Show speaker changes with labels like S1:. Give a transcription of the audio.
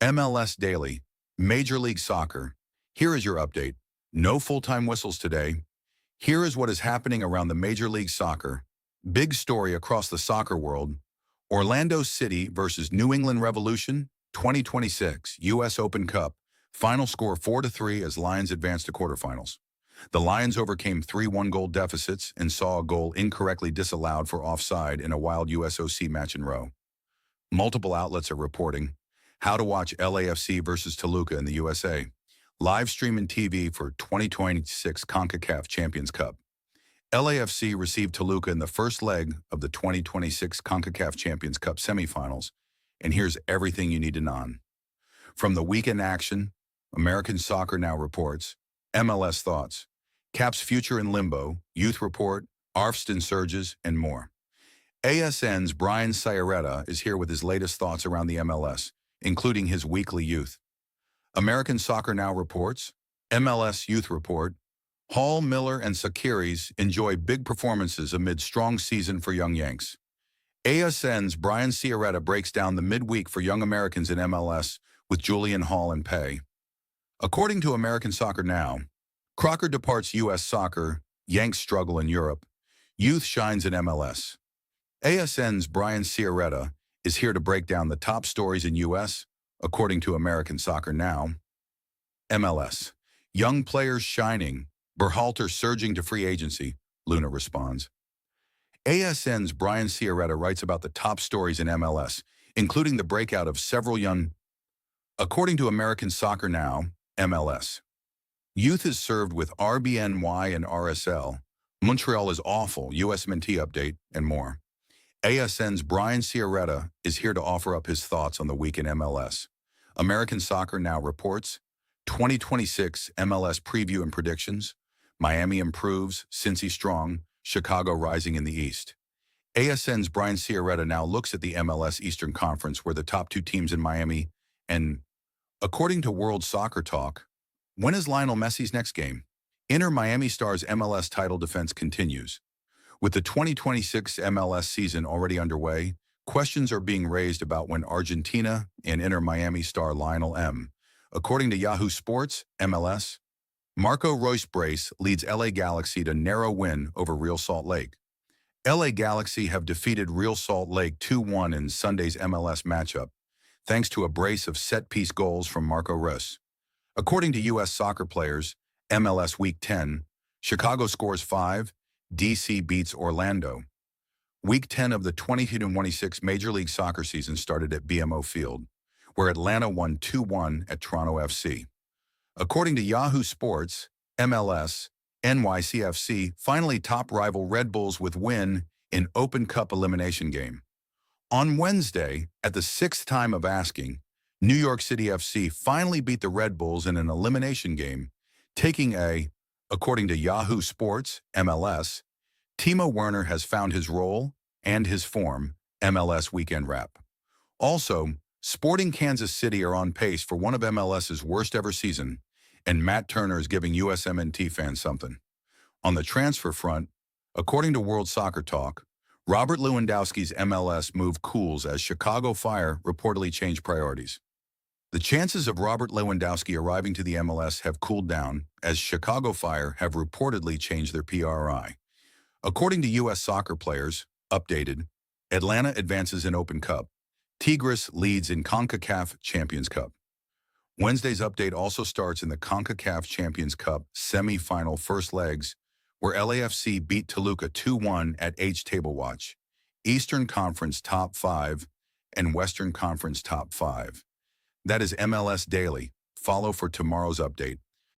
S1: MLS Daily, Major League Soccer. Here is your update. No full-time whistles today. Here is what is happening around the Major League Soccer. Big story across the soccer world. Orlando City versus New England Revolution, 2026 U.S. Open Cup. Final score 4-3 as Lions advance to quarterfinals. The Lions overcame 3 one-goal deficits and saw a goal incorrectly disallowed for offside in a wild USOC match in row. Multiple outlets are reporting how to watch LAFC versus Toluca in the USA. Live streaming TV for 2026 CONCACAF Champions Cup. LAFC received Toluca in the first leg of the 2026 CONCACAF Champions Cup semifinals, and here's everything you need to know. From the weekend action, American Soccer Now reports, MLS Thoughts, Cap's future in limbo, Youth report, Arfsten surges, and more. ASN's Brian Sciaretta is here with his latest thoughts around the MLS, including his weekly Youth. American Soccer Now reports, MLS Youth report, Hall, Miller, and Tsakiris enjoy big performances amid strong season for young Yanks. ASN's Brian Sciaretta breaks down the midweek for young Americans in MLS with Julian Hall and Pay. According to American Soccer Now, Crocker departs U.S. soccer, Yanks struggle in Europe, Youth shines in MLS. ASN's Brian Sciaretta is here to break down the top stories in U.S., according to American Soccer Now. MLS. Young players shining, Berhalter surging to free agency, Luna responds. ASN's Brian Sciaretta writes about the top stories in MLS, including the breakout of several young. According to American Soccer Now, MLS. Youth is served with RBNY and RSL. Montreal is awful, US mentee update, and more. ASN's Brian Sciaretta is here to offer up his thoughts on the week in MLS. American Soccer Now reports, 2026 MLS Preview and Predictions, Miami improves, Cincy strong, Chicago rising in the East. ASN's Brian Sciaretta now looks at the MLS Eastern Conference where the top 2 teams in Miami and, according to World Soccer Talk, when is Lionel Messi's next game? Inter Miami Stars MLS title defense continues. With the 2026 MLS season already underway, questions are being raised about when Argentina and Inter Miami star Lionel M. According to Yahoo Sports, MLS, Marco Reus brace leads LA Galaxy to narrow win over Real Salt Lake. LA Galaxy have defeated Real Salt Lake 2-1 in Sunday's MLS matchup, thanks to a brace of set-piece goals from Marco Reus. According to U.S. soccer players, MLS Week 10, Chicago scores 5, DC beats Orlando. Week 10 of the 2026 Major League Soccer season started at BMO Field, where Atlanta won 2-1 at Toronto FC. According to Yahoo Sports, MLS, NYCFC finally top rival Red Bulls with win in Open Cup elimination game. On Wednesday, at the 6th time of asking, New York City FC finally beat the Red Bulls in an elimination game, taking according to Yahoo Sports, MLS, Timo Werner has found his role and his form, MLS Weekend Wrap. Also, Sporting Kansas City are on pace for one of MLS's worst ever season, and Matt Turner is giving USMNT fans something. On the transfer front, according to World Soccer Talk, Robert Lewandowski's MLS move cools as Chicago Fire reportedly changed priorities. The chances of Robert Lewandowski arriving to the MLS have cooled down as Chicago Fire have reportedly changed their PRI. According to U.S. soccer players, updated, Atlanta advances in Open Cup. Tigres leads in CONCACAF Champions Cup. Wednesday's update also starts in the CONCACAF Champions Cup semi-final first legs, where LAFC beat Toluca 2-1 at Table Watch, Eastern Conference Top 5, and Western Conference Top 5. That is MLS Daily. Follow for tomorrow's update.